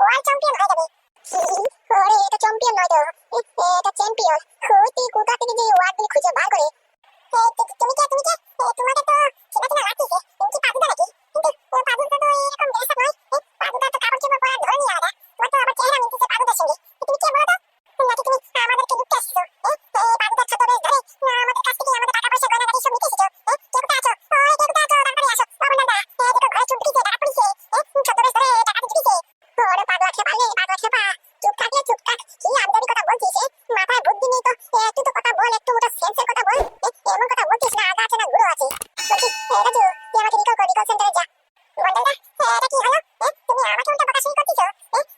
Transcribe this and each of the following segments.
World champion হয়ে যাবে। ওরে এটা চ্যাম্পিয়ন নয় তো, এটা চ্যাম্পিয়ন। তুই কোথা থেকে যে ওয়ার্ডগুলি খুঁজে বার করে? তুমি কে? তোমাকে তো চেনা চেনা লাগছে। তুমি কি পাদুদা নাকি? কিন্তু পাদুদা তো এরকম ড্রেস আপ নয়। পাদুদা তো কাপড় চোপড় পরার ধরনই আলাদা। তোমার তো আবার চেহারা মিলতেছে পাদুদার সঙ্গে। তুমি কে বলো তো? নাকি তুমি আমাদেরকে লুটতে আসছো? পাদুদার ছোট বেশ ধরে আমাদের কাছ থেকে আমাদের টাকা পয়সা গয়না গাড়ি সব নিতে এসেছো। কে কোথায় আছো? কে কোথায় আছো? তাড়াতাড়ি আসো। বাবুদাদা দুটো ঘরে চুপ দিছে, টাকা পুলিশে ছোট বেশ ধরে টাকা দিছে। ওরে পাদুয়া খেপা রে, পাদুয়া খেপা। চুপ থাকলে চুপ থাক। কি আবদারি কথা বলছিস? মাথায় বুদ্ধি নেই তো? একটু তো কথা বল, একটু মোটা সেন্সের কথা বল। এমন কথা বলছিস না, আগা আছে না গুঁড়ো আছে। বলছি রাজু, তুই আমাকে রিকল সেন্টারে যা। বন্ডালদা এটা কি হলো? তুমি আমাকে উল্টা কথা শুরু করতেছো?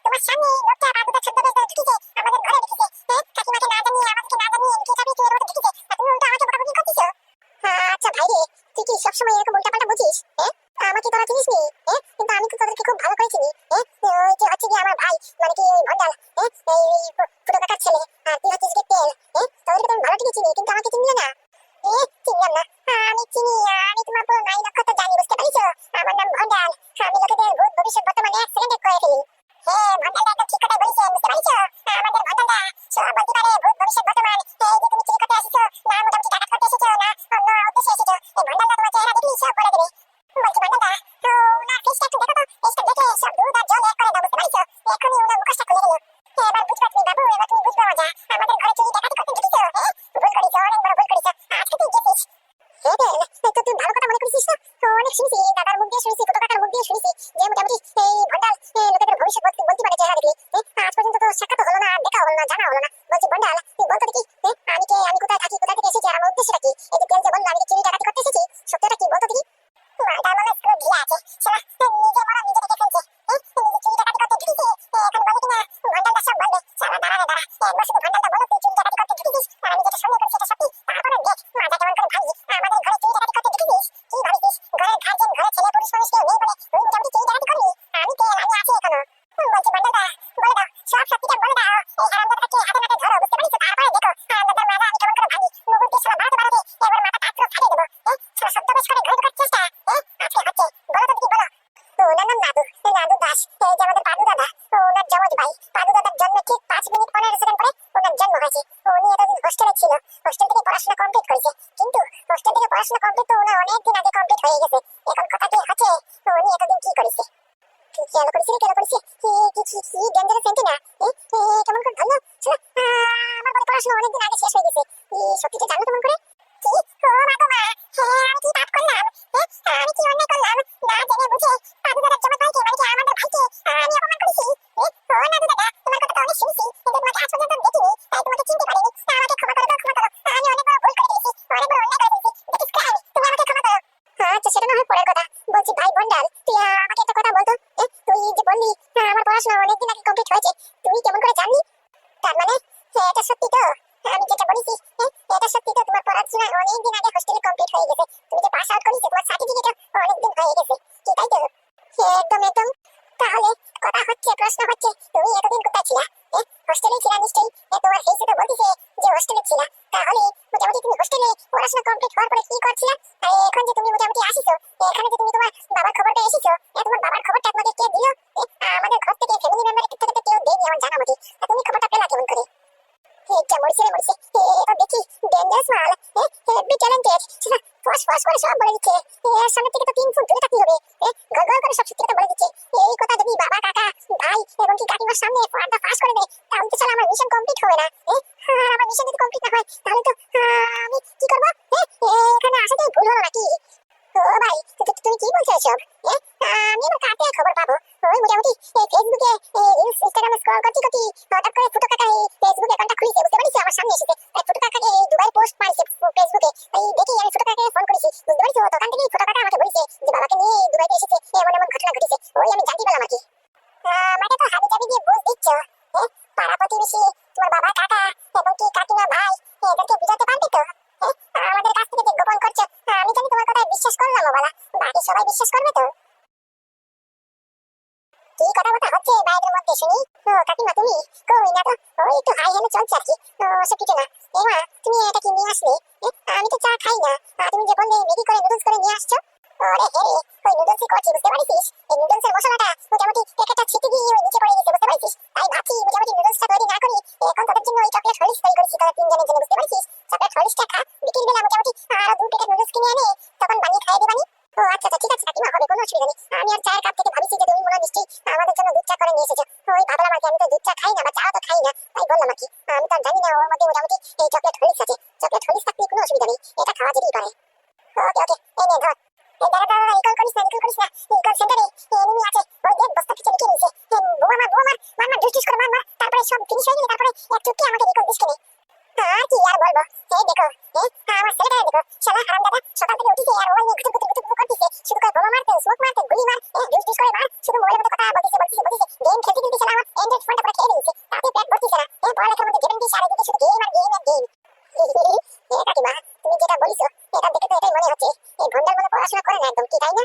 তোমার সামনে লোকটা পাদুদা ছোট বেশ ধরে ঢুকেছে, আমাদের ঘরে ঢুকেছে। কাকিমাকে না জানিয়ে, আমাদেরকে না জানিয়ে ঢুকে যাবে, তুই এর মধ্যে ঢুকেছে, আর তুমি উল্টা আমাকে বকাবকি করতেছো। আচ্ছা ভাই রে, তুই কি সবসময় এরকম উল্টাপাল্টা বুঝিস? আমাকে তোরা চিনিস নি? কিন্তু আমি তো তোদেরকে খুব ভালো করে চিনি। ওই যে হচ্ছে কি আমার ভাই, মানে কি ওই ভন্ডাল, এই ফুটো কাকার ছেলে, আর তুই হচ্ছিস কি তেল। তোদেরকে তো আমি ভালো ঠিকই চিনি, কিন্তু আমাকে চিনলে না। চিনলাম না? আমি চিনি। আমি তোমার পুরো নাই নক্ষত্র জানি, বুঝতে পারিছো? আমার নাম ভন্ডাল। আমি লোকেদের ভূত ভবিষ্যৎ বর্তমানে এক সেকেন্ডে করে ফেলি। ভন্ডালদা একদম ঠিক কথা বলেছেন, বুঝতে পারিছো? আমাদের ভন্ডালদা সব বলতে পারে ভূত ভবিষ্যৎ বর্তমান। এই যে তুমি চুরি করতে আসিছো, না মোটামুটি টাকা করতে এসেছো, না অন্য উদ্দেশ্যে এসেছো, এই ভন্ডালদা তোমার চেহারা দেখলেই সব বলে দেবে। বলছি ভন্ডালদা, ওনার ফেসটা একটু দেখো তো। ফেসটা দেখে সব দুধ আর জল এক করে দাও, বুঝতে পারিছো? এখনই ওনার মুখোশটা খুলে গেল। এবার বুঝবা তুমি বাবু, এবার তুমি বুঝবে মজা। আমাদের ঘরে চুরি ডাকাতি করতে ঢুকেছো। ভুল করেছো, অনেক বড় ভুল করেছো। আজকে তুই গেছিস। তো তুই ভালো কথা মনে করেছিস না? অনেক শুনেছি, দাদার মুখ দিয়ে শুনেছি, কত কাকার মুখ দিয়ে শুনেছি যে মোটামুটি এই ভন্ডাল লোকেদের ভবিষ্যৎ বলতে পারে চেহারা দেখলে। আজ পর্যন্ত তো সাক্ষাৎ হলো না, দেখা হলো না, জানা হলো না। বলছি ভন্ডাল, তুই বলতো দেখি, আমি কে, আমি কোথায় থাকি, কোথা থেকে এসেছি, আর আমার উদ্দেশ্যটা কি? এই যে তেল যে বললো আমি চুরি ডাকাতি করতে এসেছি, সত্যটা কি বলতো দেখি? মালটা মনে স্ক্রু ঢিলা আছে, শালা নিজে মরা নিজে দেখে ফেলছে। নিজে চুরি ডাকাতি করতে ঢুকেছে, এখন বলে কিনা ভন্ডালটা সব বলবে। শালা দাঁড়া, একবার শুধু ভন্ডালটা বলো তুই চুরি ডাকাতি করতে ঢুকেছিস, আর আমি যেটা সন্দেহ করি সেটা সত্যি। তারপরে দেখ মজা কেমন করে ভাঙি। আমাদের ঘরে চুরি ডাকাতি করতে ঢুকেছিস, কি ভাবিস ঘরের গার্জেন, ঘরে ছেলে পুরুষ মানুষ কেউ নেই বলে তুই মোটামুটি চুরি ডাকাতি করবি? আমি কে, আমি আছি এখনো। বলছি ভন্ডালদা বলে দাও, সব সত্যিটা বলে দাও। এই হারামজাদাকে হাতে নাতে ধরো, বুঝতে পারিস? তারপরে দেখো হারামজাদার মাজা আমি কেমন করে ভাঙি। মুগুর দিয়ে শালা বাড়াতে এবার মাথা টাকরো ফাটিয়ে দেবো। শালা শব্দ বেশ করে ঘরে ঢোকার চেষ্টা। আজকে হচ্ছে বলো তো দেখি, বলো। ওনার নাম নাদু, নাদু দাস। এই যে আমাদের পাদু দাদা, ওনার জমজ ভাই। পাদু দাদার জন্মের ঠিক 5 মিনিট 15 সেকেন্ড পরে ওনার জন্ম হয়েছে। উনি এতদিন হোস্টেলে ছিল, হোস্টেল থেকে পড়াশোনা কমপ্লিট করেছে। কিন্তু হোস্টেল থেকে পড়াশোনা কমপ্লিট তো ওনার অনেক দিন আগে কমপ্লিট হয়ে গেছে। এখন কথা কি হচ্ছে, উনি এতদিন কি করেছে? কেন করেছে কি ডেঞ্জারাস সেন্টি না? কেমন করে ধরলো? আমার বলে পড়াশোনা অনেকদিন আগে শেষ হয়ে গেছে। সত্যিটা জানো কেমন করে? কি ও মা গো মা, আমি কি পাপ করলাম? আমি কি অন্যায় করলাম? না জেনে বুঝে পাদু দাদার জমা ভাইকে, মানে কি আমাদের ভাইকে আমি অপমান করেছি। ও নাদু দাদা, তোমার কথা তো অনেক শুনেছি, কিন্তু তোমাকে আজ পর্যন্ত দেখিনি, তাই তোমাকে চিনতে পারিনি। আমাকে ক্ষমা করো, ক্ষমা করো। আমি অনেক বড় ভুল করে ফেলেছি, অনেক বড় অন্যায় করে ফেলেছি। That is crime. তুমি আমাকে ক্ষমা করো। আচ্ছা সেটা না হয় পরের কথা। বলছি ভাই ভন্ডাল, তুই আমাকে একটা কথা বলতো। তুই যে বললি আমার পড়াশোনা অনেকদিন আগে কমপ্লিট হয়েছে, তুই কেমন করে জানলি? তার মানে এটা সত্যি তো? আমি যেটা বলেছি এটা সত্যি তো? তোমার পড়াশোনা অনেকদিন আগে হোস্টেলে কমপ্লিট হয়ে গেছে, তুমি যে পাস আউট করেছো, তোমার সার্টিফিকেটও অনেকদিন হয়ে গেছে, কি তাই তো? একদম। তাহলে কথা হচ্ছে, প্রশ্ন হচ্ছে, তুমি এতদিন কোথায় ছিলা? হোস্টেলে ছিলা নিশ্চয়ই। তোমার ফেসে তো বলতেছে যে হোস্টেলে ছিলা। তাহলে মোটামুটি তুমি হোস্টেলে পড়াশোনা কমপ্লিট হওয়ার পরে কি করছিলা? আর এখন যে তুমি মোটামুটি আসিছো, এখানে যে তুমি তোমার বাবার খবর পেয়ে এসেছো, তোমার বাবার খবরটা তোমাকে কে দিল? আমাদের ঘর থেকে ফ্যামিলি মেম্বারের থেকে তো কেউ দেয়নি আমার জানা মতে। তুমি খবরটা পেলা কেমন করে? এটা মরছে এটা দেখি ডেঞ্জারাস মাল। Heavy talented. ফস করে সব বলে দিচ্ছে। এর সামনে থেকে তো 3 ফুট দূরে থাকতে হবে। গল করে সব সত্যি কথা বলে দিচ্ছে। এই কথা যদি বাবা, কাকা, ভাই এবং কি কাকিমার সামনে পর্দা ফাঁস করে দেয়, তাহলে তো শালা আমার মিশন কমপ্লিট হবে না। আর আমার মিশন যদি কমপ্লিট না হয়, তাহলে তো আমি কি করবো? এখানে আসাটাই ভুল হলো নাকি? ও ভাই, তুমি কি বলছো এসব? আমি এবার কাতে খবর পাবো? ওই মোটামুটি ফেসবুকে রিলস, ইনস্টাগ্রামে স্ক্রল করতে হঠাৎ করে ফুটো কাকা এই ফেসবুক অ্যাকাউন্টটা খুলেছে, বুঝতে পারিস? আমার সামনে এসেছে। ফুটো কাকাকে এই দুবাই পোস্ট মারিছে ফেসবুকে। এই দেখি আমি ফুটো কাকাকে ফোন করেছি, বুঝতে পারিস? দোকান থেকেই ফুটো কাকা আমাকে বলেছে যে বাবাকে নিয়ে দুবাইতে এসেছে, এমন ঘটনা ঘটেছে। ওই আমি জানতে পেলাম আর কি। আমাকে তো হাবি জাবি দিয়ে বুঝ দিচ্ছ। পাড়া প্রতিবেশী, তোমার বাবা, কাকা এবং কি কাকিমা, ভাই, এদেরকে বুঝাতে পারবে তো? আমাদের কাছ থেকে যে গোপন করছো, আমি জানি তোমার কথায় বিশ্বাস করলাম বলা, বাকি সবাই বিশ্বাস করবে তো? কি কথা হচ্ছে বাইরের মধ্যে শুনি? কাকিমা তুমি কই না তো? ওই একটু হাই হেলে চলছে আর কি, ওসব কিছু না। মা, তুমি এটা কি নিয়ে আসলে? আমি তো চা খাই না। তুমি যে বললে ম্যাগি করে নুডলস করে নিয়ে আসছো। ওরে হে রে, ওই নুডলসই করছি, বুঝতে পারিস? এই নুডলসের মশলাটা মোটামুটি একটা ছিটি দিয়ে ওই নিচে পড়ে গেছে, বুঝতে পারছিস? তাই ভাবছি মোটামুটি নুডলসটা তৈরি না করি এখন তোদের জন্য ওই চকলেট হলিক্স তৈরি করেছি তোরা তিনজনের জন্য, বুঝতে পারছিস? চকলেট হলিক্সটা খা, বিকেল বেলা মোটামুটি আরো 2 প্যাকেট নুডলস কিনে এনে তখন বানিয়ে খাইয়ে দেবানি। ও আচ্ছা আচ্ছা, ঠিক আছে কাকিমা, হবে, কোনো অসুবিধা নেই। আমি আর চায়ের কাপ থেকে ভাবছি যে তুমি মনে হয় নিশ্চয়ই আমাদের জন্য দুধ চা করে নিয়ে এসেছো। ওই ভাবলাম আর কি, আমি তো দুধ চা খাই না বা চা তো খাই না, তাই বললাম আর কি। আমি তো আর জানি না ওর মধ্যে মোটামুটি এই চকলেট হলিক্স আছে। চকলেট হলিক্স থাকলে কোনো অসুবিধা নেই, এটা খাওয়া যেতেই পারে। ওকে ওকে, এই নে ধর। এই দাঁড়া দাঁড়া, রিকল করিস না, রিকল করিস না। রিকল সেন্টারে এনিমি আছে, ওই দেখ বস্তা পিছনে লুকিয়ে রয়েছে। বোমা মার, বোমা মার, মার মার, ডুস ডুস করে মার মার, তারপরে সব ফিনিশ হয়ে গেলে তারপরে এক চুটকি আমাকে রিকল দিস কেনে। আর কি আর বলবো, এই দেখো, আমার ছেলেটা দেখো, শালা হারামজাদা সকাল থেকে উঠিছে আর ওই নিয়ে গুটু গুটু গুটু করতেছে, শুধু করে বোমা মারতে, স্মোক মারতে, গুলি মার, ডুস ডুস করে মার, শুধু মোবাইলের মধ্যে কথা বলতেছে গেম খেলতে খেলতে শালা আমার অ্যান্ড্রয়েড ফোনটা পুরো খেয়ে দিয়েছে, তাতে পেট ভর্তিছে না। পড়ালেখার মধ্যে গেম দিস আর এদিকে শুধু গেম আর গেম আর গেম। কাকিমা, তুমি যেটা বলিছো এটা দেখে তো এটাই মনে হচ্ছে এই ভন্ডার মনে পড়াশোনা করে না একদম, কি তাই না?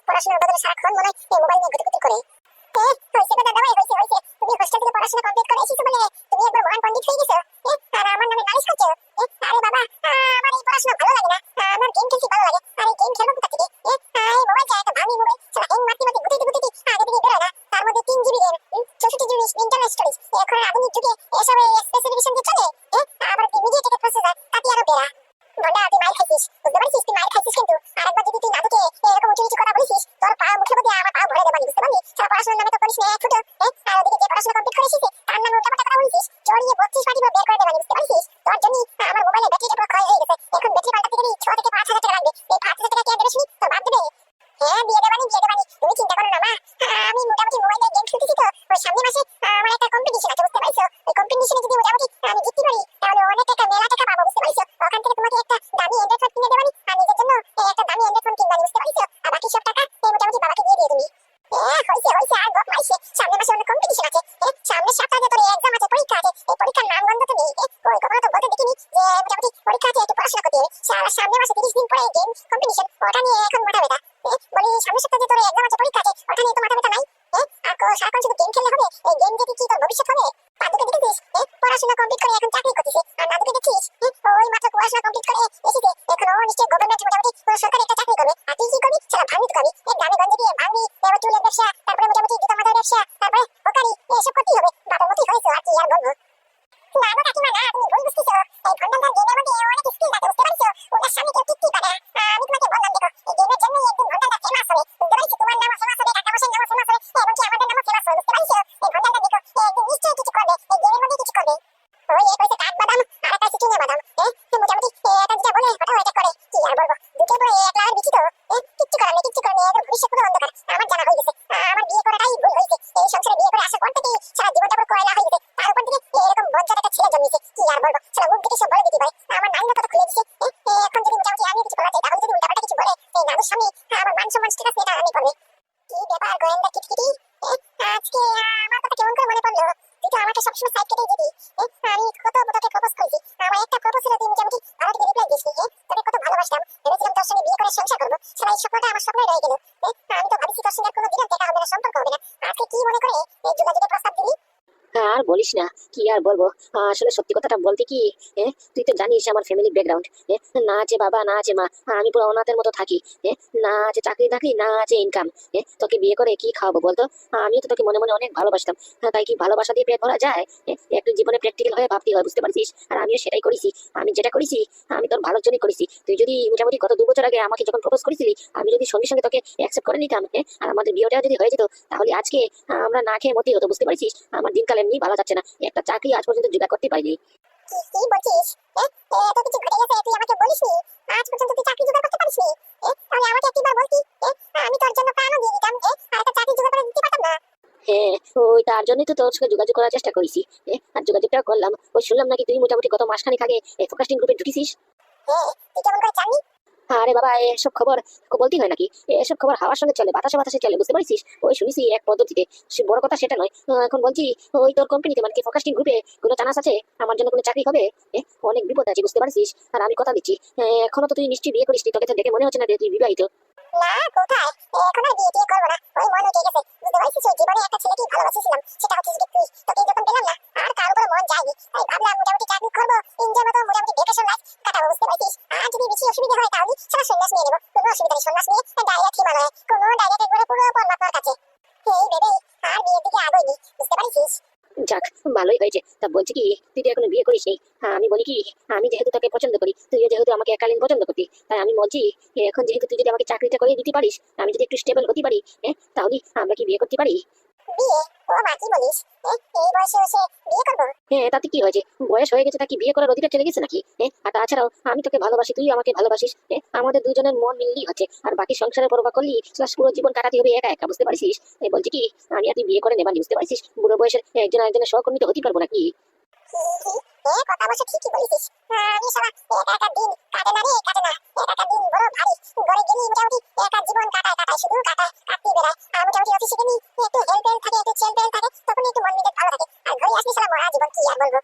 পড়াশোনার বদলে সারাক্ষণ মনে হয় মোবাইল নিয়ে গুটু করে। হয়েছে তো দাদা ভাই, হয়েছে হয়েছে, তুমি হোস্টেল থেকে পড়াশোনা কমপ্লিট করে এসেছো বলে তুমি একবার মহান পণ্ডিত হয়ে গেছো, আর আমার নামে নালিশ করছো। আরে বাবা, আমার এই পড়াশোনা ভালো লাগে না, আমার গেম খেলতে ভালো লাগে। আর এই গেম খেলবো কোথা থেকে? এই মোবাইল চাই, একটা দামি মোবাইল, সারা হ্যাং মারতে মারতে গুটিতে আগে থেকে বেরোয় না, তার মধ্যে 3 GB RAM, 64 GB internal storage. এখন আধুনিক যুগে এসব স্পেসিফিকেশন যে চলে, আবার ইমিডিয়েট প্রসেসর, তাতে আরো বেড়া। ভন্ডা, তুই মাইর খাইছিস, বুঝতে পারছিস? তুই মাইর খাইছিস, কিন্তু আরেকবার যদি তুই নাটকে এরকম উঁচু নিচু কথা বলিস, তোর পা মুখের মধ্যে আমার পা ভরে দেবানি, বুঝতে পারলি? সারা পড়াশোনার নামে তো করিস না এক ফুটো, আর ওদিকে যে পড়াশোনা কমপ্লিট করে এসেছে তার নামে উল্টাপাল্টা কথা বলছিস, চড়িয়ে 32 পার্টি বের করে দেবানি, বুঝতে পারছিস? তোর জন্য আমার মোবাইলের ব্যাটারিটা পুরো ক্ষয় হয়ে গেছে, এখন ব্যাটারি পাল্টাতে গেলে 6 থেকে 5 হাজার টাকা লাগবে। এই 5 হাজার টাকা কে দেবে শুনি? তোর বাপ দেবে? হ্যাঁ, দিয়ে দেবানি, দিয়ে দেবানি, তুমি চিন্তা করো না মা। আমি মোটামুটি মোবাইলে গেম খেলতেছি তো, ওই সামনের মাসে আমার একটা কম্পিটিশন আছে, বুঝতে পারছো? ওই কম্পিটিশনে যদি মোটামুটি আমি জিততে পারি তাহলে অনেক টাকা, মেলা টাকা পাবো, বুঝতে পারছো? ওখান থেকে তোমাকে একটা দামি অ্যান্ড্রয়েড ফোন কিনে দেবানি, আর নিজের জন্য একটা দামি অ্যান্ড্রয়েড ফোন কিনবানি, বুঝতে পারছো? আর বাকি সব টাকা মোটামুটি বাবাকে দিয়ে দিও তুমি। হইছে হইছে, আর গপ মাইছে, সামনের মাসে অনেক কম্পিটিশন আছে। সামনের সপ্তাহে তোর এক্সাম আছে, পরীক্ষা আছে। এই পরীক্ষার নাম গন্ধ তো নেই, ওই কখনো তো বলতে দেখিনি যে মোটামুটি পরীক্ষা আছে, একটু পড়াশোনা করতে হবে। সামনের মাসে 30 দিন পরে গেম কম্পিটিশন, ওটা নিয়ে এখন মাথা ব্যথা। বলি সামনের সপ্তাহে তোর এক্সাম আছে, পরীক্ষা আছে, ওটা নিয়ে তো মাথা ব্যথা নাই? আর সারাক্ষণ শুধু গেম খেললে হবে? এই গেম দেখে কি তোর ভবিষ্যৎ হবে? পাদুকে দেখেছিস পড়াশোনা কমপ্লিট করে এখন চাকরি করতেছে, আর নাদুকে দেখিস ওই মাত্র পড়াশোনা কমপ্লিট করে এসেছে, এখন ও নিশ্চয়ই গভর্নমেন্ট মোটামুটি কোনো সরকারি একটা চাকরি করবে। আর তুই কি করবি? সারা ভাঙি তো করবি, গ্রামে গঞ্জে গিয়ে ভাঙবি, তারপর চুলের ব্যবসা, তারপরে মোটামুটি জুতা মাথার ব্যবসা, তারপরে হোকারি, এসব করতেই হবে। বাবার মতোই হয়েছে, আর কি আর বলবো। না গো কাকিমা, না, তুমি ভুল বুঝতেছো। এই ভন্ডারদার গেমের মধ্যে অনেক স্কিল আছে, বুঝতে পারছো? ওটার সামনে কেউ টিকতেই পারে না। আমি তোমাকে বললাম, দেখো, এই গেমের জন্যই একদিন ভন্ডারদার ফেমাস হবে, বুঝতে পারছো? তোমার নামও ফেমাস হবে, কাকামশাইয়ের নামও ফেমাস হবে, এমনকি আমাদের নামও ফেমাস হবে, বুঝতে পারছো? এই ভন্ডারদার দেখো একদিন নিশ্চয়ই কিছু করবে, এই গেমের মধ্যে কিছু করবে। ওই এক হইছে কাঠবাদাম আর একটা হইছে চুনে বাদাম। মোটামুটি এটা যেটা বলে ওটা ওইটা করে, কি আর বলবো। দুটোর পরে এক লাগার বিচিত, কিচ্ছু করার নেই, কিচ্ছু করার নেই, এখন ভবিষ্যৎ পুরো অন্ধকার। আমার জানা হয়ে গেছে আমার বিয়ে করাটাই ভুল হয়েছে। এই সংসারে বিয়ে করে আসার পর থেকেই সারা জীবনটা পুরো কয়লা হয়ে গেছে, তার উপর থেকে এরকম বজ্জাত একটা ছেলে জন্মেছে, কি আর বলবো। সারা মুখ দেখে সব বলে দিতে পারে, আমার নাইন কথা খুলে দিছে। এখন যদি মোটামুটি আমি কিছু বলা চাই, তাহলে যদি উল্টাপাল্টা কিছু বলে এই নানুর সামনে আমার মান সম্মান ঠিক আছে, এটা আমি করবে। কি ব্যাপার গোয়েন্দা কিটকিটি, আজকে আমার কথা কেমন করে মনে পড়লো? তুই তো আমাকে সবসময় সাইড কেটেই দিবি। আমি কত তোকে প্রপোজ করেছি, আমার একটা প্রপোজালে তুই মোটামুটি ভালো থেকে রিপ্লাই দিসনি। তোকে কত ভালোবাসতাম, ভেবেছিলাম তোর সঙ্গে বিয়ে করে সংসার করবো, সারা এই স্বপ্নটা আমার স্বপ্নই রয়ে গেল। আমি তো ভাবছি তোর সঙ্গে কোনো দিনও দেখা হবে না, সম্পর্ক হবে না। আজকে কি মনে করে এই যোগাযোগের প্রস্তাব দিবি? আর বলিস না, কি আর বলবো। আসলে সত্যি কথাটা বলতে কি, তুই তো জানিস আমার ফ্যামিলি ব্যাকগ্রাউন্ড, না আছে বাবা, না আছে মা, আমি পুরো অনাথের মতো থাকি। না আছে চাকরি বাকরি, না আছে ইনকাম। তোকে বিয়ে করে কি খাওয়াবো বলতো? আমিও তো তোকে মনে মনে অনেক ভালোবাসতাম। তাই কি ভালোবাসা দিয়ে পেট ভরা যায়? একটু জীবনে প্র্যাকটিক্যাল হয়ে ভাবতে হয়, বুঝতে পারছিস? আর আমিও সেটাই করেছি। আমি যেটা করেছি আমি তোর ভালোর জন্যই করেছি। তুই যদি মোটামুটি গত 2 বছর আগে আমাকে যখন প্রপোজ করেছিলি, আমি যদি সঙ্গে সঙ্গে তোকে অ্যাকসেপ্ট করে নিতাম, আর আমাদের বিয়েটা যদি হয়ে যেত, তাহলে আজকে আমরা না খেয়ে মরতেই হতো, বুঝতে পারছিস? আমার দিনকাল এমনি ভালো যাচ্ছে না, একটা চাকরি আজ পর্যন্ত জোগাড় করতে পারিনি। কি বলছিস? এত কিছু ঘটে গেছে, তুই আমাকে বলিসনি? আজ পর্যন্ত তুই চাকরি জোগাড় করতে পারিসনি? তাহলে আমাকে একবার বলতি, আমি তোর জন্য প্রাণও দিয়ে দিতাম, আর একটা চাকরি জোগাড় করে দিতে পারতাম না? হ্যাঁ, ওই তার জন্যই তো তোর সঙ্গে যোগাযোগ করার চেষ্টা করেছি। আর যোগাযোগটা করলাম, ওই শুনলাম নাকি তুই মোটামুটি গত মাসখানেক আগে ফোকাস্টিং গ্রুপে ঢুকেছিস। তুই কেমন করে জানলি? আরে বাবা, এসব খবর বলতেই হয় নাকি? এসব খবর হাওয়ার সঙ্গে চলে, বাতাসে বাতাসে চলে, বুঝতে পারছিস? ওই শুনেছি এক পদ্ধতিতে। সে বড় কথা সেটা নয়, এখন বলছি ওই তোর কোম্পানিতে মানে কি ফোকাস্টিং গ্রুপে কোনো চান্স আছে আমার জন্য কোনো চাকরি হবে? অনেক বিপদ আছে, বুঝতে পারছিস? আর আমি কথা দিচ্ছি, এখনো তো তুই নিশ্চয়ই বিয়ে করিসনি, তোকে তো দেখে মনে হচ্ছে না যে তুই বিবাহিত। না, কোথায়, এখন আর বিয়ে টিয়ে করবো না, ওই মন উঠে গেছে, বুঝতে পারছিস? ওই জীবনে একটা ছেলেকেই ভালোবাসিছিলাম, সেটা হচ্ছে যে তুই। তোকে যখন পেলাম না, আর কার উপরে মন যায়নি, তাই ভাবলাম মোটামুটি চাকরি করবো, এনজয় মতো মোটামুটি ভ্যাকেশন লাইফ কাটাবো, বুঝতে পারছিস? আর যদি বেশি অসুবিধা হয় তাহলে সারা সন্ন্যাস নিয়ে নেবো, কোনো অসুবিধা নেই। সন্ন্যাস নিয়ে ডাইরেক্ট হিমালয়, কোনো ডাইরেক্ট একবারে পুরো পরমাত্মার কাছে। এই ভেবেই আর বিয়ের দিকে আগোইনি, বুঝতে পারছিস? ভালোই হয়েছে। তা বলছি কি, তুই তো এখনো বিয়ে করিসনি। হ্যাঁ, আমি বলি কি, আমি যেহেতু তোকে পছন্দ করি, তুইও যেহেতু আমাকে এককালীন পছন্দ করতি, তাই আমি বলছি এখন যেহেতু তুই যদি আমাকে চাকরিটা করে দিতে পারিস, আমি যদি একটু স্টেবল হতে পারি, তাহলে আমরা কি বিয়ে করতে পারি? বিয়ে? ও মা, কি বলিস? এই বয়সে এসে বিয়ে করবো? হ্যাঁ, তাতে কি হয়েছে? বয়স হয়ে গেছে, তা কি বিয়ে করার অধিকার চলে গেছে নাকি? আর তাছাড়াও আমি তোকে ভালোবাসি, তুই আমাকে ভালোবাসিস। আমাদের দুজনের মন মিললেই হচ্ছে। আর বাকি সংসারের পরোয়া করলি slash পুরো জীবন কাটাতে হবে একা একা, বুঝতে পারছিস? বলছি কি, আমি আর তুই বিয়ে করে নেবানি, বুঝতে পারছিস? বুড়ো বয়সের একজন আরেকজনের সহকর্মী তো হতে পারবো নাকি? কথা অবশ্য ঠিকই বলেছিস। আমি শালা একা একা দিন কাটে না রে, কাটে না। একা একা দিন বড় ভারী। ঘরে গেলি মোটামুটি একা জীবন কাটায় শুধু কাটতেই বেড়ায়। আর মোটামুটি অফিসে গেলি একটু হেল্প থাকে, একটু চেল থাকে, তখন একটু মন মেজাজ ভালো থাকে। আর ঘরে আসলি শালা মরা জীবন, কি আর বলবো।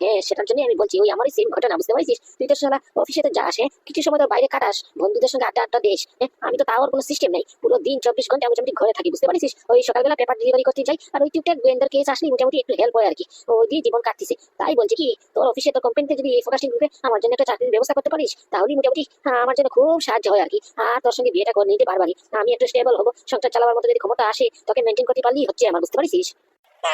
হ্যাঁ, সেটার জন্য আমি বলছি, ওই আমারই সেম ঘটনা, বুঝতে পারছিস? তুই তো শালা অফিসে তো যাস, কিছু সময় তো বাইরে কাটাস, বন্ধুদের সঙ্গে আড্ডা আড্ডা দিস। আমি তো তাও কোনো সিস্টেম নাই, পুরো দিন 24 ঘন্টা মোটামুটি ঘরে থাকি, বুঝতে পারছিস? ওই সকালবেলা পেপার ডেলিভারি করতে যাই, আর ওই টুকটাক গোয়েন্দার কেস আসলে মোটামুটি একটু হেল্প হয় আর কি। ওই দিয়ে জীবন কাটতেছে। তাই বলছি কি, তোর অফিসে তো কোম্পানিতে যদি এই ফোকাসিং গ্রুপে আমার জন্য একটা চাকরির ব্যবস্থা করতে পারিস, তাহলে মোটামুটি আমার জন্য খুব সাহায্য হয় আর কি। আর তোর সঙ্গে বিয়েটা করে নিতে পারবানি, আমি একটু স্টেবল হবো, সংসার চালাবার মতো যদি ক্ষমতা আসে, তোকে মেনটেন করতে পারলেই হচ্ছে আমার, বুঝতে পারছিস?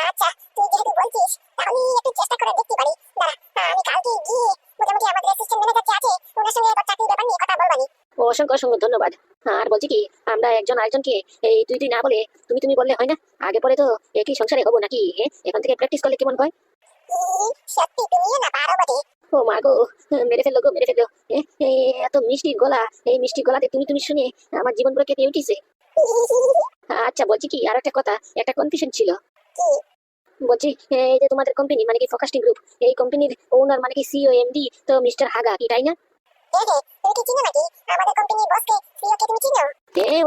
আচ্ছা, তুই যেহেতু বলছিস, তাহলে একটু চেষ্টা করে দেখতে পারি। দাঁড়া, আমি কালকে গিয়ে মোটামুটি আমাদের অ্যাসিস্ট্যান্ট ম্যানেজার যে আছে, ওনার সঙ্গে একবার চাকরির ব্যাপার নিয়ে কথা বলবানি। অসংখ্য অসংখ্য ধন্যবাদ। আর বলছি কি, আমরা একজন আরেকজনকে এই তুই তুই না বলে তুমি তুমি বললে হয় না? আগে পরে তো একই সংসারে হবো নাকি? এখন থেকে প্র্যাকটিস করলে কেমন হয়? সত্যি তুমিও না পারো বটে। ও মা গো, মেরে ফেললো গো, মেরে ফেললো। এ, এ, এত মিষ্টি গলা, এই মিষ্টি গলাতে তুমি তুমি শুনে আমার জীবন পুরো কেঁপে উঠেছে। আচ্ছা বলছি কি, আর একটা কথা, একটা কনফিউশন ছিল। কি? বলছি, এই যে তোমাদের কোম্পানি মানে কি ফোকাস্টিং গ্রুপ, এই কোম্পানির ওনার মানে কি সিও এমডি তো মিস্টার হাগা, কি তাই না? তুমি কি চিনো নাকি আমাদের কোম্পানির বসকে? সিওকে তুমি চিনো?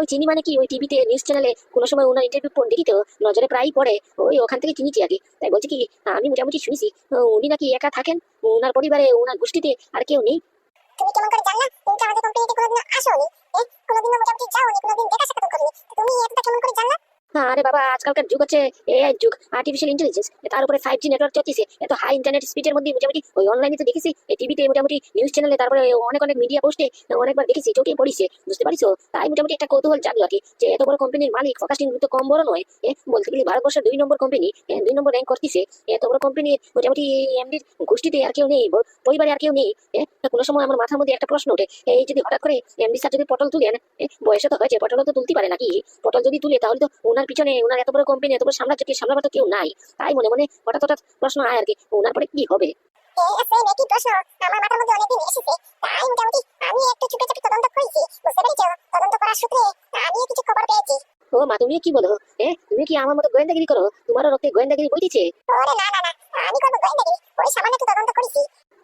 ওই চিনি মানে কি, ওই টিভিতে নিউজ চ্যানেলে কোনো সময় ওনার ইন্টারভিউ দেখি তো, নজরে প্রায়ই পড়ে। ওই ওখান থেকে চিনিছি আগে। তাই বলছি কি, আমি মোটামুটি শুনেছি উনি নাকি একা থাকেন, ওনার পরিবারে ওনার গোষ্ঠীতে আর কেউ নেই। তুমি কেমন করে জানলা? তুমি তো আমাদের কোম্পানিতে কোনোদিন আসোনি। কোনোদিনও মোটামুটি যাওনি, কোনোদিন দেখা সাক্ষাৎ করিনি। তুমি এটা কেমন করে জানলা? আরে বাবা, আজকালকার যুগ হচ্ছে এআই যুগ, আর্টিফিশিয়াল ইন্টেলিজেন্স, তার উপরে 5G নেটওয়ার্ক চলতেছে, এত হাই ইন্টারনেট স্পিডের মধ্যে মোটামুটি ওই অনলাইনে তো দেখেছি, এই টিভিতে মোটামুটি নিউজ চ্যানেলে, তারপরে অনেক অনেক মিডিয়া পোস্টে অনেকবার দেখেছি, চোখে পড়িছে, বুঝতে পারিছো? তাই মোটামুটি একটা কৌতূহল জাগলো আর কি, যে এত বড় কোম্পানির মালিক, ফোকাস্টিং তো কম বড় নয়। বলতে গেলে ভারতবর্ষের 2 নম্বর কোম্পানি, 2 নম্বর র্যাঙ্ক করতেছে। এত বড় কোম্পানির মোটামুটি এমডির গোষ্ঠীতে আর কেউ নেই, পরিবারে আর কেউ নেই। কোনো সময় আমার মাথার মধ্যে একটা প্রশ্ন ওঠে, এই যদি হঠাৎ করে এমডি স্যার যদি পটল তুলেন, বয়সে তো হয়েছে, পটল তো তুলতে পারে নাকি? পটল যদি তুলে, তাহলে তো ওনার পিছনে, ওনার এত বড় কোম্পানি, এত বড় সাম্রাজ্যকে সামলাবার তো কেউ নাই। তাই মনে মনে হঠাৎ হঠাৎ প্রশ্ন আয় আর কি, ওনার পরে কি হবে? সেই একই প্রশ্ন আমার মাথার মধ্যে অনেকদিন এসেছে। তাই মোটামুটি আমি একটু চুপে চাপে তদন্ত করেছি, বুঝতে পেরেছো? তদন্ত করার সূত্রে আমিও কিছু খবর পেয়েছি। ও মা, তুমিও কি বলো? তুমি কি আমার মতো গোয়েন্দাগিরি করো? তোমারও রক্তে গোয়েন্দাগিরি বইতেছে? ওরে না না না, আমি করবো গোয়েন্দাগিরি? ওই সামান্য একটু তদন্ত করেছি।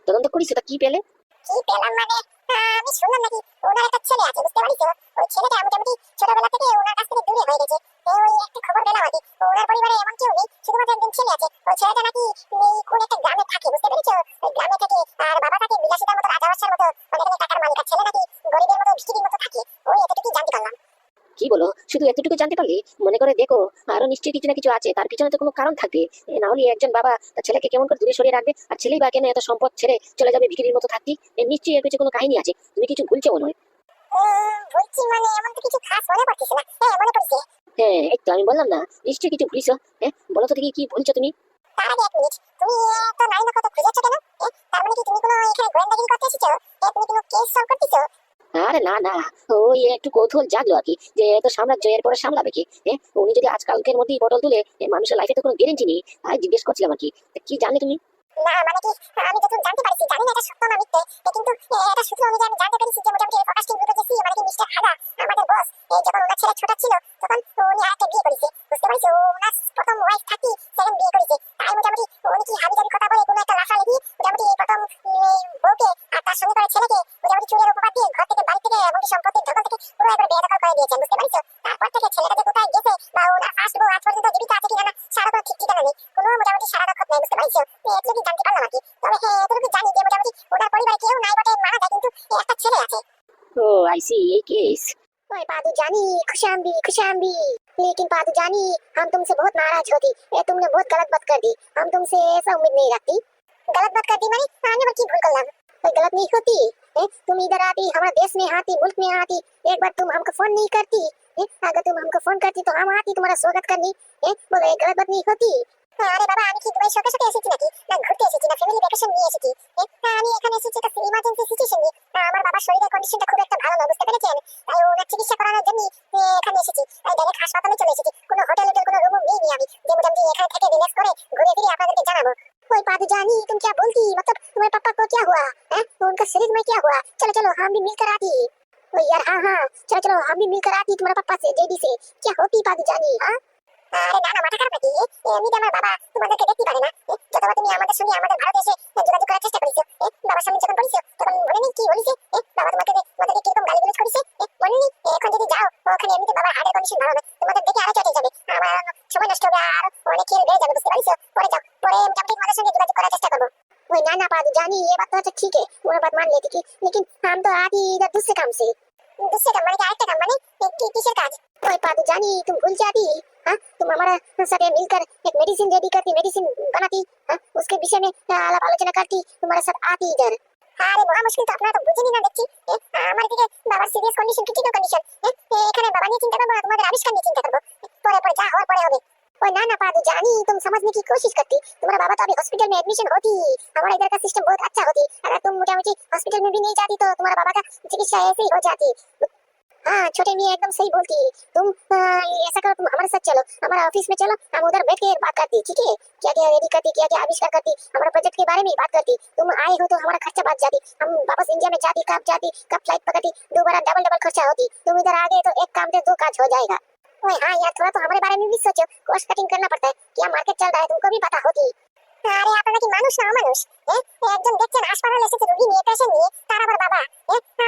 তদন্ত করিস, তা কি পেলে? কি পেলাম মানে, আমি শুনলাম নাকি ওনার একটা ছেলে আছে, বুঝতে পারিস? ওই ছেলেটা মোটামুটি ছোটবেলা থেকে ওনার কাছ থেকে দূরে হয়ে গেছে। ওই একটা খবর পেলাম আর কি, ওনার পরিবারে এমন কেউ নেই, শুধুমাত্র একজন ছেলে আছে। ওই ছেলেটা নাকি কোন একটা গ্রামে থাকে, বুঝতে পেরেছো? ওই গ্রামে থাকে, আর বাবা থাকে বিলাসিতার মতো, রাজা মতো, অনেক অনেক টাকার মালিক। আর ছেলে নাকি গরিবের মতো, ভিখিরির মতো থাকে। ওই এতটুকুই জানতে পারলাম। কি বলো? শুধু এতটুকু জানতে পারলি? মনে করে দেখো, আরো নিশ্চয়ই কিছু না কিছু আছে, তার পিছনে তো কোনো কারণ থাকবে। না হলে একজন বাবা তার ছেলেকে কেমন করে দূরে সরিয়ে রাখবে? আর ছেলেই বা কেন এত সম্পদ ছেড়ে চলে যাবে ভিখিরির মতো থাকতে? নিশ্চয়ই এর পিছনে কোনো কাহিনী আছে, তুমি কিছু ভুলছো মনে হয়। বলছি মানে এমন তো কিছু খাস মনে পড়তেছে না। মনে পড়ছে। হ্যাঁ, এই তো আমি বললাম না, নিশ্চয়ই কিছু ভুলিস। বলো তো দেখি, কি বলছো তুমি? তার আগে এক মিনিট, তুমি তো নারী কত খুঁজেছো কেন? তার মানে কি তুমি কোনো এখানে গোয়েন্দাগিরি করতে এসেছো? তুমি কোনো কেস সলভ করতেছো? আরে না না, ওই একটু কৌতূহল জাগলো আর কি, যে এত সাম্রাজ্য এরপরে সামলাবে কি? উনি যদি আজকালকের মধ্যেই পটল তুলে, মানুষের লাইফে তো কোনো গ্যারেন্টি নেই। তাই জিজ্ঞেস করছিলাম আর কি। তা কি জানলে তুমি? না মানে কি, আমি যতদূর জানতে পারছি, জানি না এটা সত্য না মিথ্যে, কিন্তু এটা সূত্র অনুযায়ী আমি জানতে পেরেছি যে মোটামুটি ফোকাস্টিং গ্রুপের যে সিইও মানে কি মিস্টার হাগা, আমাদের বস, যখন ওনার ছেলে ছোট ছিল তখন উনি আরেকটা বিয়ে করেছে, বুঝতে পারছো? ওনার প্রথম ওয়াইফ থাকি সেকেন্ড বিয়ে করেছে। তাই মোটামুটি উনি কি হাবিজাবি কথা বলে কোনো একটা লাফা লেগে মোটামুটি এই প্রথম বউকে আর তার সঙ্গে করে ছেলেকে মোটামুটি চুরির উপহার দিয়ে ঘর থেকে, বাড়ি থেকে, এমনকি সম্পত্তির দখল থেকে পুরো একবার বেদখল করে দিয়েছেন, বুঝতে পারছো? তারপর থেকে ছেলেটা যে কোথায় গেছে বা ওনার ফার্স্ট বউ আজ পর্যন্ত জীবিত আছে কিনা না, সারা কোনো ঠিক ঠিকানা নেই, কোনো মোটামুটি সারা রক্ষত নেই, বুঝতে পারছো? এটুকুই জানতে পারলাম আর কি। তবে হ্যাঁ, এতটুকু জানি যে মোটামুটি ওনার পরিবারে কেউ নাই বটে, মারা যায়, কিন্তু একটা ছেলে আছে। ও আই সি, এই কেস। ओए पादू जानी, खुशामदी, लेकिन पादू जानी, हम तुमसे बहुत नाराज होती। तुमने बहुत गलत बात कर दी, हम तुमसे ऐसा उम्मीद नहीं रखती। गलत बात कर दी मानी? आने पर की भूल कर लगा? कोई गलत नहीं होती। तुम इधर आती, हमारे देश में आती, मुल्क में आती, एक बार तुम हमको फोन नहीं करती। अगर तुम हमको फोन करती तो हम आती तुम्हारा स्वागत करनी। बोले गलत बात नहीं होती। আরে বাবা, আমি কি দুবাই শখে শখে এসেছি নাকি, না ঘুরতে এসেছি, না ফ্যামিলি ভ্যাকেশন নিয়ে এসেছি? আমি এখানে এসেছি একটা ইমার্জেন্সি সিচুয়েশন নিয়ে। আমার বাবার শরীরের কন্ডিশনটা খুব একটা ভালো না, বুঝতে পেরেছেন? তাই ওনার চিকিৎসা করানোর জন্য এখানে এসেছি। তাই ডাইরেক্ট হাসপাতালে চলে এসেছি। কোনো হোটেল কোনো রুম নেই আমি, যে মোটামুটি এখানে থেকে রিল্যাক্স করে ঘুরে ফিরে আপনাদেরকে জানাবো। ओए पादू जानी, तुम क्या बोलती? मतलब तुम्हारे पापा को क्या हुआ है? उनका शरीर में क्या हुआ? चलो चलो हम भी मिलकर आती। ओ यार हाँ हाँ, चलो चलो हम भी मिलकर आती तुम्हारे पापा से, जेडी से। क्या होती पादू जानी? हाँ আরে না না, মাথা খারাপ নাকি? এমনিতে আমার বাবা তোমাদেরকে দেখতে পারে না। যতবার তুমি আমাদের সঙ্গে আমাদের ভারতে এসে যোগাযোগ করার চেষ্টা করেছো, বাবার সামনে যখন বলেছো তখন মনে নেই কি বলেছে? বাবা তোমাদেরকে কিরকম গালিগালাজ করেছে, মনে নেই? এখন যদি যাও ওখানে, এমনিতে বাবার হার্টের কন্ডিশন ভালো না, তোমাদের দেখে আরো চটে যাবে, আমার সময় নষ্ট হবে, আর অনেক খেয়ে বেড়ে যাবে, বুঝতে পারছো? পরে যাও, পরে মোটামুটি তোমাদের সঙ্গে যোগাযোগ করার চেষ্টা করবো। ওই ना ना पादू जानी, ये बात तो अच्छा ठीक है, वो बात मान लेती कि, लेकिन हम तो आती इधर दूसरे काम से। दूसरे काम माने क्या? आरेकटा काम माने किसের কাজ? ओए पादू जानी, तुम भूल जाती? हाँ, तुम हमारा साथ मिलकर एक मेडिसिन रेडी करती, मेडिसिन बनाती, हाँ, उसके विषय में आलाप आलोचना करती, तुम्हारे साथ आती इधर। আরে মহা মুশকিল তো, আপনারা তো বুঝেনি না দেখছি। আমার দিকে বাবার সিরিয়াস কন্ডিশন, ক্রিটিক্যাল কন্ডিশন। এখানে বাবা নিয়ে চিন্তা করবো না, তোমাদের আবিষ্কার নিয়ে চিন্তা করবো। পরে পরে যা হওয়ার পরে হবে। ओए ना ना पादू जानी, तुम समझने की कोशिश करती, तुम्हारा बाबा तो अभी हॉस्पिटल में एडमिशन होती, हमारा इधर का सिस्टम बहुत अच्छा होती, अगर तुम मोटामोटी हॉस्पिटल में भी नहीं जाती तो तुम्हारा बाबा का चिकित्सा ऐसे ही हो जाती। हाँ छोटे मियाँ एकदम सही बोलती, तुम ऐसा करो, तुम हमारे साथ चलो, हमारा ऑफिस में चलो, हम उधर बैठ के बात करती, ठीक है? क्या क्या रेडी करती, क्या क्या आविष्कार करती, हमारे प्रोजेक्ट के बारे में बात करती। तुम आए हो तो हमारा खर्चा बच जाती, हम वापस इंडिया में जाती, कब फ्लाइट पकड़ती, दोबारा डबल डबल खर्चा होती। तुम इधर आ गए तो एक काम से दो काज हो जाएगा। ओए हाँ यार, थोड़ा तो हमारे बारे में भी सोचो, कॉस्ट कटिंग करना पड़ता है, क्या मार्केट चल रहा है तुमको भी पता होती। আরে আপনারা কি মানুষ না অমানুষ? একজন দেখছেন হাসপাতালে এসেছে রোগী নিয়ে, পেশেন্ট নিয়ে, তার আবার বাবা।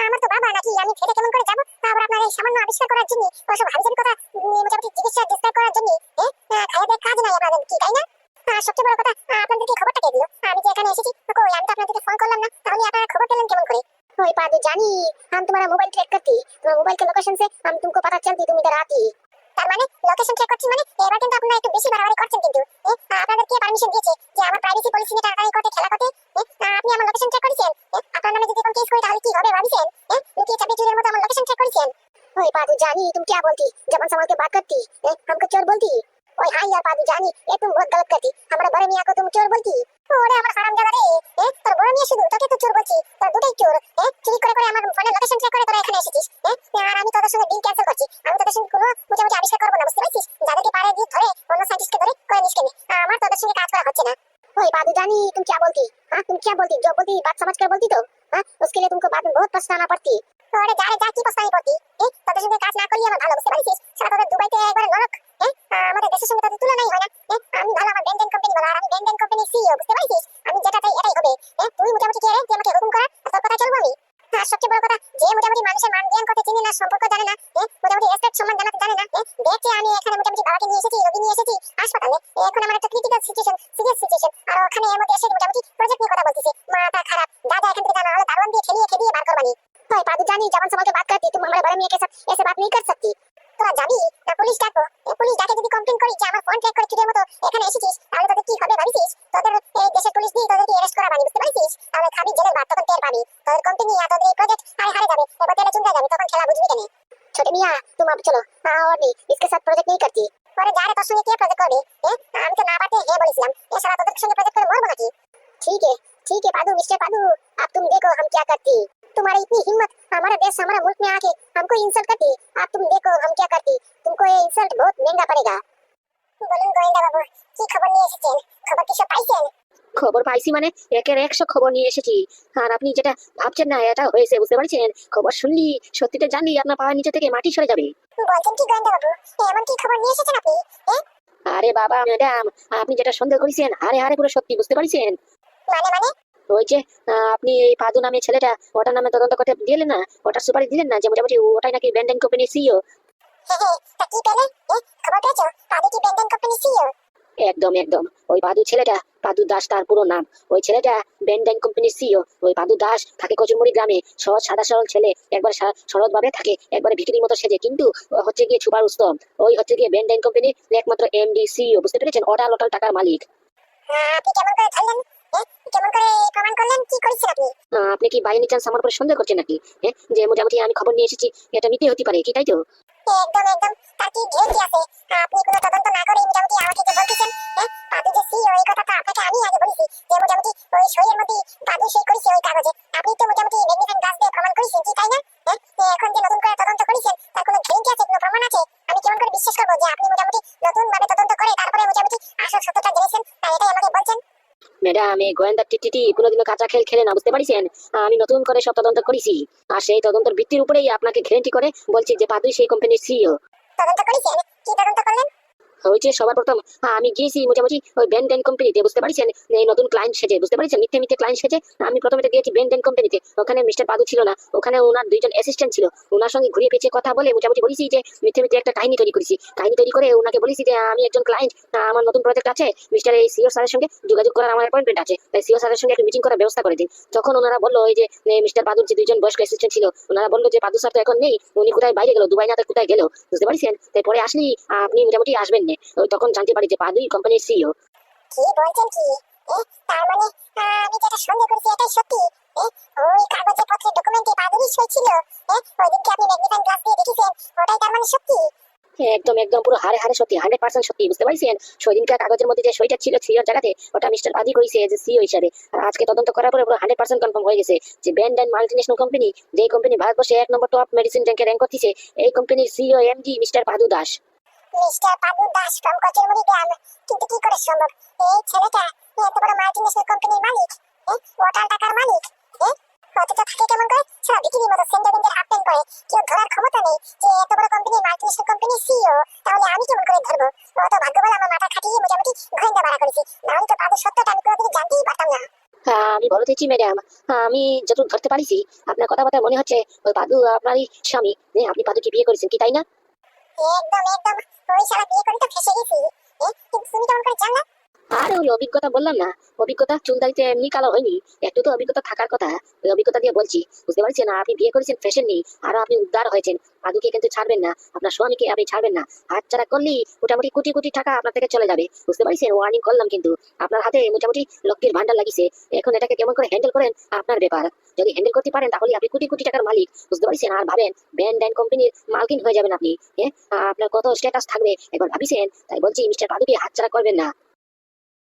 আমার তো বাবা নাকি, আমি খেতে কেমন করে যাবো? আবার আপনার এই সামান্য আবিষ্কার করার জন্য, ওসব হাবিজাবি কথা মোটামুটি চিকিৎসা ডিসক্রাইব করার জন্য খাইয়ে দেয় কাজ নাই আপনাদের, কি তাই না? সবচেয়ে বড় কথা, আপনাদেরকে খবরটা কে দিল আমি যে এখানে এসেছি? কই, আমি তো আপনাদেরকে ফোন করলাম না, তাহলে আপনারা খবর পেলেন কেমন করে? ओए पादू जानी, हम तुम्हारा मोबाइल ट्रैक करती, तुम्हारे मोबाइल के लोकेशन से हम तुमको पता चलती तुम इधर आती। তার মানে লোকেশন ট্র্যাক করছেন মানে? এবার কিন্তু আপনারা একটু বেশি বাড়াবাড়ি করছেন কিন্তু। আপনাদের কে পারমিশন দিয়েছে যে আমার প্রাইভেসি পলিসি নিয়ে টাকাটাই করতে, খেলা করতে? আপনি আমার লোকেশন ট্র্যাক করেছেন? আপনার নামে যদি কোনো কেস করি তাহলে কি হবে ভাবিছেন? লুকিয়ে চাপিয়ে চুরের মতো আমার লোকেশন ট্র্যাক করেছেন। ओए पादू जानी, तुम क्या बोलती? जबान संभाल के बात करती, हमको चोर बोलती? ओए हाँ यार पादू जानी, ये तुम बहुत गलत करती, हमारा बड़े मियां को तुम चोर बोलती? ওরে আমার হারামজাদা রে, তোর বড় মিয়া শুধু তোকে তো চোর বলছি, তোর দুটোই চোর। চুরি করে করে আমার ফোনে লোকেশন ট্র্যাক করে তোরা এখানে এসেছিস। আর আমি তোদের সঙ্গে ডিল ক্যান্সেল করছি, আমি তোদের সঙ্গে কোনো মোটামুটি আবিষ্কার করবো না, বুঝতে পারছিস? যাদেরকে পারে দিয়ে ধরে অন্য সাইন্টিস্টকে ধরে করে নিস কেনে, আমার তোদের সঙ্গে কাজ করা হচ্ছে না। ओए पादू जानी, तुम क्या बोलती? हाँ तुम क्या बोलती? जो बोलती बात समझ कर बोलती तो, हाँ उसके लिए तुमको बाद में बहुत पछताना पड़ती। ওরে যা রে যা, কি পস্তানি পড়তি? তোদের সঙ্গে কাজ না করলে আমার ভালো, বুঝতে পারছিস? সারা তোদের দুবাইতে একবারে নরক, আমাদের দেশের সঙ্গে তোদের তুলনাই হয় না। আমি ভালো, আমার ব্যান্ডেন কোম্পানি ভালো, আর আমি ব্যান্ডেন কোম্পানির সিইও, বুঝতে পারছিস? আমি যেটা চাই এটাই হবে। তুই মোটামুটি কে রে, তুই আমাকে হুকুম করা, আর তোর কথা চলবো আমি? আর সবচেয়ে বড় কথা, যে মোটামুটি মানুষের মান জ্ঞান করতে চিনি না, সম্পর্ক জানে না, মোটামুটি রেসপেক্ট সম্মান জানাতে জানে না, দেখছি আমি এখানে মোটামুটি বাবাকে নিয়ে এসেছি, রোগী নিয়ে এসেছি হাসপাতালে, এখন আমার একটা ক্রিটিক্যাল সিচুয়েশন, সিরিয়াস সিচুয়েশন, আর ওখানে এর মধ্যে এসে মোটামুটি প্রজেক্ট নিয়ে কথা বলতেছে, মাথা খারাপ, দাদা এখান থেকে জানা হলে দারোয়ান দিয়ে খেলিয়ে বার করবানি। ओए पादू जानी, जबान संभाल के बात करती, तुम हमारे बड़े मियां के साथ ऐसे बात नहीं कर सकती। তোরা যাবি না পুলিশ ডাকবো? পুলিশ ডাকে যদি কমপ্লেইন করি যে আমার ফোন ট্র্যাক করে চুরের মতো এখানে এসেছিস, তাহলে তোদের কি হবে ভাবিছিস? তোদের এই দেশের পুলিশ দিয়ে তোদেরকে অ্যারেস্ট করা বানি, বুঝতে পারছিস? তাহলে খাবি জেলের ভাত, তখন টের পাবি তোদের কোম্পানি আর তোদের এই প্রজেক্ট হারে যাবে, এবার তেলে চুন্দা যাবে, তখন খেলা বুঝবি কেনে? छोटे मियां तुम अब चलो, हाँ और नहीं, इसके साथ प्रोजेक्ट नहीं करती। পরে যা রে, তোর সঙ্গে কে প্রজেক্ট করবে? আমি তো না পারতে বলেছিলাম, এছাড়া তোদের সঙ্গে প্রজেক্ট করে মরবো নাকি? ठीक है पादू, मिस्टर पादू, अब तुम देखो हम क्या करती। तुम्हारी इतनी हिम्मत, हमारा देश हमारा मुल्क में आके हमको इंसल्ट करती, अब तुम देखो हम क्या करती, तुमको ये इंसल्ट बहुत महंगा पड़ेगा। বলুন গোয়েন্দা বাবু, কি খবর নিয়ে এসেছেন? খবর কিছু পাইছেন? খবর পাইছি মানে একের 100 খবর নিয়ে এসেছি। আর আপনি যেটা ভাবছেন না এটা হয়েছে, বুঝতে পারছেন? খবর শুনলি, সত্যিটা জানলি, আপনার পায়ের নিচে থেকে মাটি সরে যাবে। বলছেন কি গোয়েন্দা বাবু, এমন কি খবর নিয়ে এসেছেন আপনি? আরে বাবা ম্যাডাম, আপনি যেটা সন্দেহ করেছেন আরে পুরো সত্যি, বুঝতে পারছেন? মানে ওই যে আপনি এই পাদু নামে ছেলেটা, ওটার নামে তদন্ত করতে দিলেন না, ওটার সুপারিশ দিলেন না যে মোটামুটি ওটাই নাকি ব্যান্ডেন কোম্পানির সিইও। তা কি পেলে? খবর পেয়েছো? পাদু কি ব্যান্ডেন কোম্পানির সিইও? একদম ওই পাদু ছেলেটা, পাদু দাস তার পুরো নাম, ওই ছেলেটা ব্যান্ডেন কোম্পানির সিইও। ওই পাদু দাস থাকে কচুমুড়ি গ্রামে, সহজ সাদা সরল ছেলে, একবার সরল ভাবে থাকে, একবারে ভিখিরির মতো সেজে, কিন্তু হচ্ছে গিয়ে সুপার উস্তম। ওই হচ্ছে গিয়ে ব্যান্ডেন কোম্পানির একমাত্র এমডি সিইও, বুঝতে পেরেছেন? অটাল টাকার মালিক। আপনি কেমন করে ধরলেন? কেমন করে প্রমাণ করলেন? কি করেছেন আপনি? আপনি কি বাই এনি চান্স আমার উপরে সন্দেহ করছেন নাকি? যে মোটামুটি আমি খবর নিয়ে এসেছি, এটা মিথ্যে হতে পারে কি, তাই তো? একদম তার কি গ্যারান্টি আছে? আপনি কোনো তদন্ত না করে মোটামুটি আমাকে যে বলতেছেন পাদু যে নতুন ভাবে তদন্ত করে তারপরে মোটামুটি আসল সত্যটা জেনেছেন, তাই এটাই আমাকে বলছেন? ম্যাডাম, এই গোয়েন্দা টিটি কোনোদিনও কাঁচা খেল খেলে না, বুঝতে পারছেন? আমি নতুন করে সব তদন্ত করেছি, আর সেই তদন্তের ভিত্তির উপরেই আপনাকে গ্যারেন্টি করে বলছি যে পাদুই সেই কোম্পানির সিইও। তদন্ত করেছেন? কি তদন্ত করলেন? হয়েছে সবার প্রথম আমি গিয়েছি মোটামুটি ওই বেন কোম্পানিতে, বুঝতে পারছেন? এই নতুন ক্লায়েন্ট সেজে, বুঝতে পারছেন, মিথ্যে মিথ্যে ক্লায়েন্ট সেজে আমি প্রথমে গিয়েছি বেন কোম্পানিতে। ওখানে মিস্টার পাদু ছিল না, ওখানে ওনার দুইজন অ্যাসিস্ট্যান্ট ছিল। ওনার সঙ্গে ঘুরিয়ে পেঁচিয়ে কথা বলে মোটামুটি বলেছি যে মিথ্যে মিথ্যে একটা কাহিনী তৈরি করেছি। কাহিনী তৈরি করে ওনাকে বলেছি যে আমি একজন ক্লায়েন্ট, আমার নতুন প্রজেক্ট আছে, মিস্টার এই সিও স্যারের সঙ্গে যোগাযোগ করার আমার অ্যাপয়েন্টমেন্ট আছে, তাই সিও স্যারের সঙ্গে একটা মিটিং করার ব্যবস্থা করে দিন। তখন ওনারা বললো এই যে মিস্টার পাদুর যে দুইজন বয়স্ক অ্যাসিস্ট্যান্ট ছিল, ওনারা বললো যে পাদু স্যার তো এখন নেই, উনি কোথায় বাইরে গেল, দুবাই না তো কোথায় গেল, বুঝতে পারছেন? তাই পরে আসলেই আপনি মোটামুটি আসবেন না। ওই তখন জানতে পারি যে পাদুই কোম্পানির সিইও। কি বলছেন কি? তার মানে আমি যেটা সন্দেহ করছি এটাই সত্যি? ওই কাগজে পত্রে ডকুমেন্টে বাদুড়ি সই ছিল, ওই দিনকে আপনি ম্যাগনিফাইং গ্লাস দিয়ে দেখেছেন, ওটাই তার মানে সত্যি? একদম একদম পুরো হারে হারে সত্যি, 100% সত্যি, বুঝতে পারছেন? সেদিনকার কাগজের মধ্যে যে সইটা ছিল সিওর জায়গাতে, ওটা মিস্টার পাদি কইছে যে সিও হিসাবে। আর আজকে তদন্ত করার পরে পুরো 100% কনফার্ম হয়ে গেছে যে ব্যান্ড অ্যান্ড মাল্টিনেশনাল কোম্পানি, যে কোম্পানি ভারতবর্ষে 1 নম্বর টপ মেডিসিন র্যাঙ্কে র্যাঙ্ক করতেছে, এই কোম্পানির CEO MD mister Padu Das. Mister Padu Das from Kochurmuri গ্রাম। কিন্তু কি করে সম্ভব? এই ছেলেটা এত বড় মাল্টিনেশনাল কোম্পানির মালিক, কোটাল টাকার মালিক, অথচ থাকে কেমন করে সারা পৃথিবীর মতো সেন্টারেন্টের আপটেন করে, কেউ ধরার ক্ষমতা নেই যে এত বড় কোম্পানি মাল্টিনেশনাল কোম্পানির সিইও। তাহলে আমি কেমন করে ধরবো? অত ভাগ্য বলে আমার মাথা খাটিয়ে মোটামুটি গোয়েন্দা বাড়া করেছি, নাহলে তো পাদুর সত্যটা আমি কোনোদিন জানতেই পারতাম না। আমি বলে দিচ্ছি ম্যাডাম, আমি যতটুকু ধরতে পারিছি আপনার কথাবার্তা মনে হচ্ছে ওই পাদু আপনারই স্বামী, আপনি পাদুকে বিয়ে করেছেন কি, তাই না? একদম একদম, ওই শালা বিয়ে করে তো ফেসে গেছি। কিন্তু তুমি কেমন করে জানলা? আর ওই অভিজ্ঞতা বললাম না, অভিজ্ঞতা চুলদারিতে এমনি কালো হয়নি, একটু তো অভিজ্ঞতা থাকার কথা, ওই অভিজ্ঞতা দিয়ে বলছি, বুঝতে পারছেন? আপনি বিয়ে করেছেন ফ্যাশন নেই, আরো আপনি উদ্ধার হয়েছেন, পাদুকে কিন্তু ছাড়বেন না, আপনার স্বামীকে আপনি ছাড়বেন না। হাত ছাড়া করলেই মোটামুটি কোটি কোটি টাকা আপনার থেকে চলে যাবে, বুঝতে পারছেন? ওয়ার্নিং করলাম কিন্তু, আপনার হাতে মোটামুটি লক্ষ্মীর ভান্ডার লাগিছে, এখন এটাকে কেমন করে হ্যান্ডেল করেন আপনার ব্যাপার। যদি হ্যান্ডেল করতে পারেন তাহলে আপনি কোটি কোটি টাকার মালিক, বুঝতে পারছেন? আর ভাবেন ব্যান্ড অ্যান্ড কোম্পানির মালকিন হয়ে যাবেন আপনি, আপনার কত স্ট্যাটাস থাকবে একবার ভাবিছেন? তাই বলছি মিস্টার পাদুকে হাত ছাড়া করবেন না।